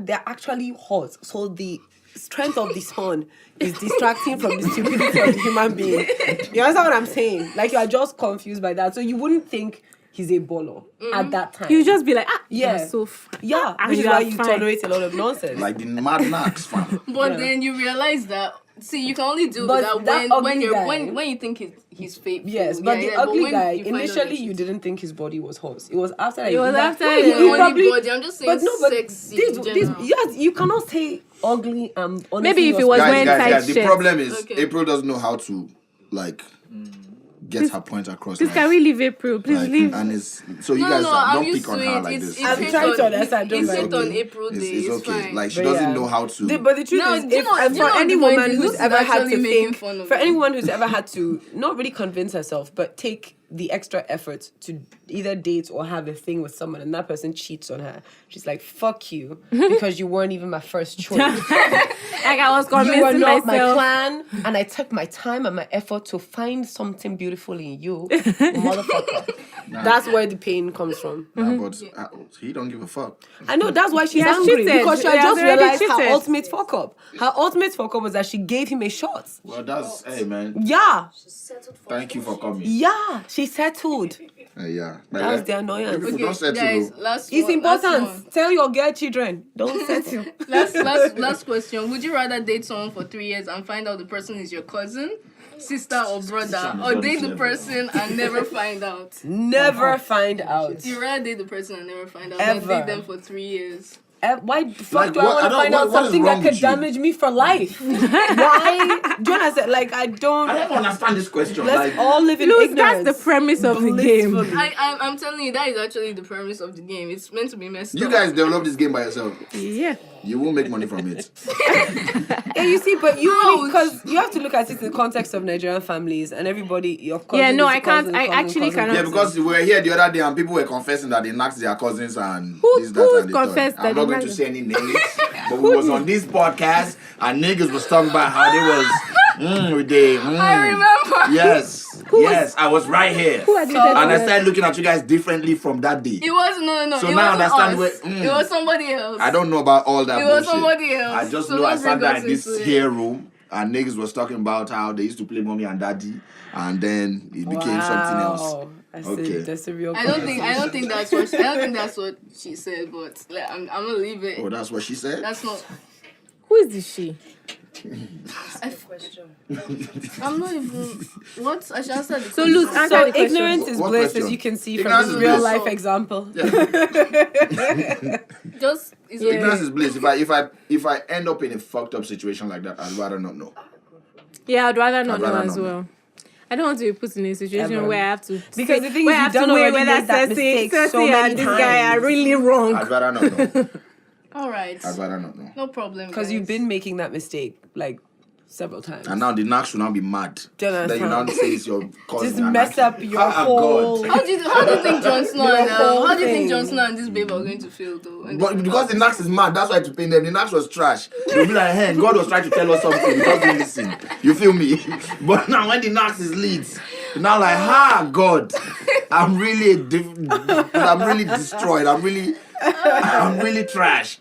Speaker 2: They're actually hot. So the strength of the sun is distracting from the stupidity of the human being. You understand what I'm saying? Like, you are just confused by that. So you wouldn't think he's a bolo at that time.
Speaker 4: You just be like,
Speaker 2: Yeah.
Speaker 4: you're so fine.
Speaker 2: yeah,
Speaker 4: And
Speaker 2: which is
Speaker 4: you
Speaker 2: why
Speaker 4: are
Speaker 2: you
Speaker 4: fine.
Speaker 2: tolerate a lot of nonsense.
Speaker 3: Like the mad knacks, fam.
Speaker 1: But then you realize that. See, you can only do
Speaker 2: But
Speaker 1: that
Speaker 2: that
Speaker 1: when
Speaker 2: ugly
Speaker 1: you're
Speaker 2: guy-
Speaker 1: when you think he's fake.
Speaker 2: Yes, but the
Speaker 1: but
Speaker 2: ugly
Speaker 1: when
Speaker 2: guy,
Speaker 1: you find out
Speaker 2: initially
Speaker 1: that
Speaker 2: you didn't think his body was hot. It was after that.
Speaker 4: It was
Speaker 2: that-
Speaker 4: after
Speaker 2: No,
Speaker 4: you-
Speaker 2: he
Speaker 1: only
Speaker 2: probably-
Speaker 1: body. I'm just saying
Speaker 2: But no, but
Speaker 1: sexy.
Speaker 2: this,
Speaker 1: in
Speaker 2: this,
Speaker 1: general.
Speaker 2: yes, you cannot say ugly. Honestly,
Speaker 4: Maybe if it was wearing tight
Speaker 3: Guys, the
Speaker 4: shirts.
Speaker 3: problem is
Speaker 1: Okay.
Speaker 3: April doesn't know how to like get her point across.
Speaker 4: Please,
Speaker 3: like,
Speaker 4: can we leave April? Please
Speaker 3: like,
Speaker 4: leave.
Speaker 3: and it's so you
Speaker 1: No,
Speaker 3: guys
Speaker 1: no, I'm
Speaker 3: don't
Speaker 1: used
Speaker 3: pick on
Speaker 1: to
Speaker 3: her
Speaker 1: it.
Speaker 3: like
Speaker 1: It's
Speaker 3: this.
Speaker 2: I'm
Speaker 1: hit
Speaker 2: trying to
Speaker 1: on-
Speaker 2: understand, don't
Speaker 1: It's
Speaker 2: worry.
Speaker 1: hit on April Day.
Speaker 3: It's okay.
Speaker 1: Fine.
Speaker 3: Like she
Speaker 2: But
Speaker 3: doesn't
Speaker 2: yeah.
Speaker 3: know how to.
Speaker 2: But the truth
Speaker 1: No,
Speaker 2: is,
Speaker 1: do you
Speaker 2: if
Speaker 1: know-
Speaker 2: and
Speaker 1: do you
Speaker 2: for
Speaker 1: know
Speaker 2: any
Speaker 1: the point
Speaker 2: woman
Speaker 1: is
Speaker 2: who's
Speaker 1: this is
Speaker 2: ever had
Speaker 1: actually
Speaker 2: to
Speaker 1: making
Speaker 2: think,
Speaker 1: fun of
Speaker 2: for
Speaker 1: me.
Speaker 2: anyone who's ever had to not really convince herself, but take the extra effort to either date or have a thing with someone, and that person cheats on her, she's like, "Fuck you," because you weren't even my first choice.
Speaker 4: Like I was
Speaker 2: You were
Speaker 4: convincing
Speaker 2: not my
Speaker 4: myself.
Speaker 2: plan, and I took my time and my effort to find something beautiful in you, motherfucker. That's where the pain comes from.
Speaker 3: Nah, but he don't give a fuck.
Speaker 2: I know that's why she's
Speaker 4: has
Speaker 2: angry,
Speaker 4: cheated.
Speaker 2: because she
Speaker 4: He
Speaker 2: had
Speaker 4: has
Speaker 2: just
Speaker 4: already
Speaker 2: realized her
Speaker 4: cheated.
Speaker 2: ultimate fuck up. Her ultimate fuck up was that she gave him a shot.
Speaker 3: Well, that's hey man.
Speaker 2: Yeah,
Speaker 6: Settled for
Speaker 3: Thank you for coming.
Speaker 2: yeah, she settled.
Speaker 3: Yeah,
Speaker 2: That's the annoyance.
Speaker 3: People
Speaker 1: Okay,
Speaker 3: don't settle.
Speaker 1: guys,
Speaker 3: though.
Speaker 1: last
Speaker 2: It's
Speaker 1: one, last
Speaker 2: important.
Speaker 1: one.
Speaker 2: Tell your girl children, don't settle.
Speaker 1: Last question. Would you rather date someone for 3 years and find out the person is your cousin, sister, or brother, or date the person and never find out?
Speaker 2: Never find out.
Speaker 1: You rather date the person and never find out
Speaker 2: Ever.
Speaker 1: than date them for 3 years.
Speaker 2: Why the fuck
Speaker 3: Like,
Speaker 2: do I
Speaker 3: what-
Speaker 2: want
Speaker 3: I
Speaker 2: to
Speaker 3: don't-
Speaker 2: find
Speaker 3: what-
Speaker 2: out
Speaker 3: what is
Speaker 2: something
Speaker 3: wrong
Speaker 2: that could
Speaker 3: with you?
Speaker 2: damage me for life? Why? Do you understand? Like, I
Speaker 3: I
Speaker 2: don't.
Speaker 3: don't understand this question.
Speaker 2: Let's
Speaker 3: Like,
Speaker 2: all live in
Speaker 4: Look,
Speaker 2: ignorance.
Speaker 4: that's the premise of the game.
Speaker 2: Blissfully.
Speaker 1: I'm telling you, that is actually the premise of the game. It's meant to be messed
Speaker 3: you
Speaker 1: up.
Speaker 3: guys develop this game by yourself.
Speaker 4: Yeah.
Speaker 3: You won't make money from it.
Speaker 2: Yeah, you see, but you because you have to look at it in the context of Nigerian families and everybody. Your cousin
Speaker 4: Yeah, no,
Speaker 2: is
Speaker 4: I can't.
Speaker 2: cousin,
Speaker 4: I
Speaker 2: cousin,
Speaker 4: actually
Speaker 2: cousin.
Speaker 4: cannot.
Speaker 3: Yeah, because we were here the other day and people were confessing that they knocked their cousins and
Speaker 4: Who-
Speaker 3: this, that,
Speaker 4: who's
Speaker 3: and the third.
Speaker 4: confessed that
Speaker 3: I'm
Speaker 4: they
Speaker 3: not going to
Speaker 4: knocked
Speaker 3: say any names, but we was on this podcast and niggas was talking about how they was
Speaker 1: I remember.
Speaker 3: Yes. Yes, I was right here.
Speaker 4: Who are these
Speaker 3: And I
Speaker 4: guys?
Speaker 3: started looking at you guys differently from that day.
Speaker 1: It was no.
Speaker 3: So
Speaker 1: it
Speaker 3: now I
Speaker 1: wasn't
Speaker 3: understand
Speaker 1: us.
Speaker 3: where-
Speaker 1: It was somebody else.
Speaker 3: I don't know about all that
Speaker 1: It
Speaker 3: bullshit.
Speaker 1: was somebody else.
Speaker 3: I just
Speaker 1: So
Speaker 3: know I
Speaker 1: don't
Speaker 3: sat
Speaker 1: bring
Speaker 3: there
Speaker 1: us
Speaker 3: in this
Speaker 1: into it.
Speaker 3: here room and niggas was talking about how they used to play mommy and daddy and then it became something else.
Speaker 2: Wow. I see.
Speaker 3: Okay.
Speaker 2: That's a real.
Speaker 1: I don't think that's what she said, but like, I'm gonna leave it.
Speaker 3: Oh, that's what she said?
Speaker 1: That's not.
Speaker 4: Who is this she?
Speaker 1: I'm not even. What? I should answer the
Speaker 4: So, Luz,
Speaker 1: question.
Speaker 4: answer
Speaker 2: So
Speaker 4: the question.
Speaker 2: ignorance is
Speaker 3: What
Speaker 2: bliss,
Speaker 3: question?
Speaker 2: as you can see
Speaker 3: Ignorance
Speaker 2: from
Speaker 3: is
Speaker 2: this real
Speaker 3: bliss.
Speaker 2: life example.
Speaker 1: Just it's
Speaker 4: Yeah.
Speaker 3: Ignorance is bliss. If I end up in a fucked up situation like that, I'd rather not know.
Speaker 4: Yeah, I'd rather not
Speaker 3: I'd
Speaker 4: know
Speaker 3: rather
Speaker 4: as
Speaker 3: not
Speaker 4: well. I don't want to be put in a situation
Speaker 2: Ever.
Speaker 4: where I have to
Speaker 2: Because the thing
Speaker 4: where
Speaker 2: is,
Speaker 4: I
Speaker 2: you've
Speaker 4: have to
Speaker 2: done
Speaker 4: weigh
Speaker 2: already
Speaker 4: whether
Speaker 2: made that mistake so
Speaker 4: Cersei
Speaker 2: many
Speaker 4: and this guy are
Speaker 2: times.
Speaker 4: really wrong.
Speaker 3: I'd rather not know.
Speaker 1: all right.
Speaker 3: I'd rather not know.
Speaker 1: No problem.
Speaker 2: Because you've been making that mistake like several times.
Speaker 3: And now the knacks will now be mad.
Speaker 2: Don't
Speaker 3: Then you
Speaker 2: understand.
Speaker 3: now say it's your cousin.
Speaker 2: Just
Speaker 3: and
Speaker 2: mess
Speaker 3: knacking.
Speaker 2: up your
Speaker 3: Ah,
Speaker 2: whole.
Speaker 3: God.
Speaker 1: How do you think Jon Snow
Speaker 2: Your
Speaker 1: and
Speaker 2: whole
Speaker 1: how do you think
Speaker 2: thing.
Speaker 1: Jon Snow and this babe are going to feel though? when
Speaker 3: But
Speaker 1: they-
Speaker 3: because the knacks is mad, that's why to paint them. The knacks was trash. They'll be like, hey, God was trying to tell us something because we listen. You feel me? But now when the knacks is leads, you're now like, God, I'm really destroyed. I'm really trash.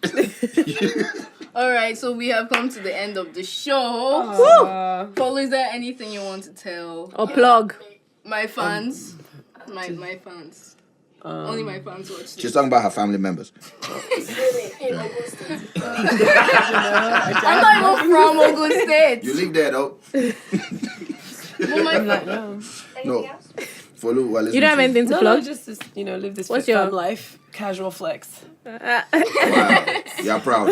Speaker 1: All right, so we have come to the end of the show. Folu, is there anything you want to tell
Speaker 4: Or plug.
Speaker 1: my fans? My fans. Only my fans watch this.
Speaker 3: She's talking about her family members.
Speaker 1: I'm not even from Ogun State.
Speaker 3: You live there though.
Speaker 1: But my
Speaker 3: No. Folu, we're listening
Speaker 4: You don't have
Speaker 3: to
Speaker 4: anything to
Speaker 2: No,
Speaker 4: plug?
Speaker 2: just live this
Speaker 4: What's
Speaker 2: fit
Speaker 4: your-
Speaker 2: fam life. Casual flex.
Speaker 3: Wow. You're proud.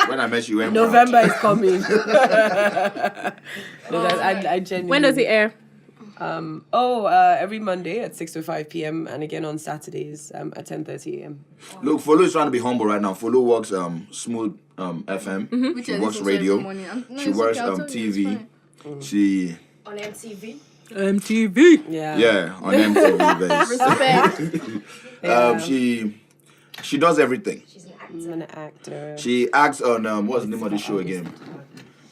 Speaker 3: When I met you, you were
Speaker 2: November is coming. No, I genuinely.
Speaker 4: When does it air?
Speaker 2: Every Monday at 6:05 p.m. and again on Saturdays at 10:30 a.m.
Speaker 3: Look, Folu is trying to be humble right now. Folu works Smooth FM.
Speaker 1: Which
Speaker 3: She
Speaker 1: I
Speaker 3: works
Speaker 1: listen to every
Speaker 3: radio.
Speaker 1: morning. No,
Speaker 3: She
Speaker 1: it's
Speaker 3: works
Speaker 1: okay, I'll tell you, it's
Speaker 3: TV.
Speaker 1: fine.
Speaker 3: She
Speaker 6: On MTV.
Speaker 4: MTV.
Speaker 2: Yeah.
Speaker 3: on MTV base.
Speaker 1: Respect.
Speaker 3: She does everything.
Speaker 6: She's an actor.
Speaker 2: I'm an actor.
Speaker 3: She acts on what's the name of the show again?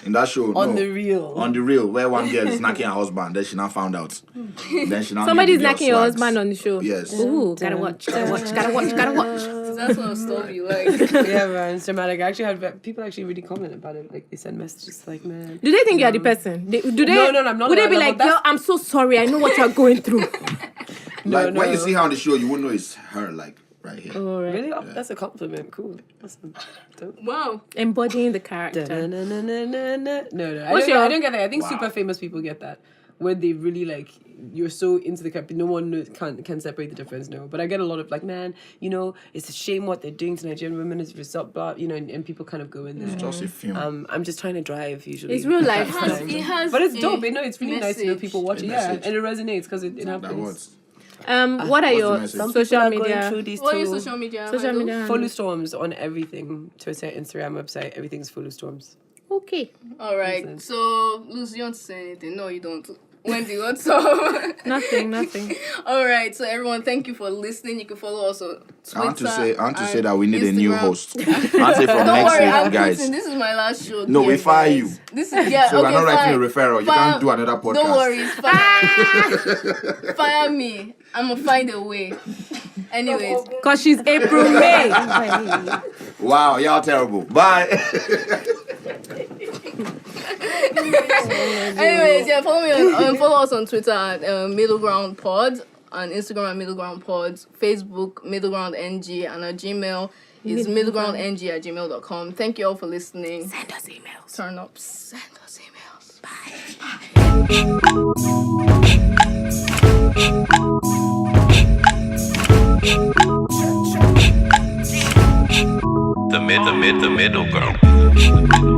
Speaker 3: In that show,
Speaker 2: On
Speaker 3: no.
Speaker 2: the real.
Speaker 3: On the real, where one girl is knacking her husband, then she now found out. Then she now
Speaker 4: Somebody's
Speaker 3: gave the girl
Speaker 4: knacking your
Speaker 3: swags.
Speaker 4: husband on the show.
Speaker 3: Yes.
Speaker 4: Ooh, gotta watch.
Speaker 1: That's not stuff you like.
Speaker 2: Yeah, man, it's dramatic. I actually had people actually really comment about it. Like they send messages like, man.
Speaker 4: Do they think you're the person? Do they?
Speaker 2: No, I'm not
Speaker 4: Would they
Speaker 2: that
Speaker 4: be
Speaker 2: level.
Speaker 4: like, girl, I'm so sorry. I know what you're going through.
Speaker 3: Like
Speaker 2: No,
Speaker 3: when you
Speaker 2: no.
Speaker 3: see her on the show, you wouldn't know it's her. Like right here.
Speaker 4: All right.
Speaker 2: Really? Oh, that's a compliment. Cool. Awesome. Dope.
Speaker 1: Wow.
Speaker 4: Embodying the character.
Speaker 2: No.
Speaker 4: What's
Speaker 2: I
Speaker 4: your-
Speaker 2: don't get that. I think
Speaker 3: Wow.
Speaker 2: super famous people get that. Where they really like, you're so into the character, no one can separate the difference, no. But I get a lot of like, man, it's a shame what they're doing to Nigerian women as a result, blah, and people kind of go in there.
Speaker 3: It's just a film.
Speaker 2: I'm just trying to drive usually.
Speaker 4: It's real life.
Speaker 1: It has
Speaker 2: But it's
Speaker 1: a
Speaker 2: dope. It's really nice to know
Speaker 1: message.
Speaker 2: people watch it.
Speaker 3: A
Speaker 2: Yeah,
Speaker 3: message.
Speaker 2: and it resonates because it
Speaker 3: that
Speaker 2: happens.
Speaker 3: was.
Speaker 4: What are
Speaker 3: What's
Speaker 4: your
Speaker 3: the message?
Speaker 2: Some people
Speaker 4: social
Speaker 2: are going
Speaker 4: media?
Speaker 2: through these
Speaker 1: What are your
Speaker 2: too.
Speaker 1: social media?
Speaker 4: Social
Speaker 1: handles?
Speaker 4: media.
Speaker 2: Folu Storms on everything. Twitter, Instagram, website, everything's Folu Storms.
Speaker 4: Okay.
Speaker 1: All right. So, Luz, you want to say anything? No, you don't. Wendy, what's up?
Speaker 4: Nothing.
Speaker 1: All right. So, everyone, thank you for listening. You can follow us on Twitter.
Speaker 3: I want to say
Speaker 1: and
Speaker 3: that we need a new
Speaker 1: Instagram.
Speaker 3: host. I want to say from
Speaker 1: Don't
Speaker 3: next
Speaker 1: worry,
Speaker 3: week,
Speaker 1: I'm
Speaker 3: guys.
Speaker 1: quitting. This is my last show.
Speaker 3: No, we
Speaker 1: here,
Speaker 3: fire
Speaker 1: guys.
Speaker 3: you.
Speaker 1: This is yeah.
Speaker 3: So
Speaker 1: okay,
Speaker 3: we're not writing a
Speaker 1: fine.
Speaker 3: referral. You
Speaker 1: Fire-
Speaker 3: can't do another podcast.
Speaker 1: Don't worry, it's fire. Fire me. I'm gonna find a way. Anyways,
Speaker 4: Because she's April May.
Speaker 3: Wow, y'all terrible. Bye.
Speaker 1: anyways, yeah. Follow us on Twitter at Middle Ground Pod, on Instagram at Middle Ground Pod, Facebook Middle Ground NG, and our Gmail is middlegroundng@gmail.com. Thank you all for listening.
Speaker 4: Send us emails.
Speaker 1: Turn up. Send us emails. Bye.
Speaker 7: The middle ground.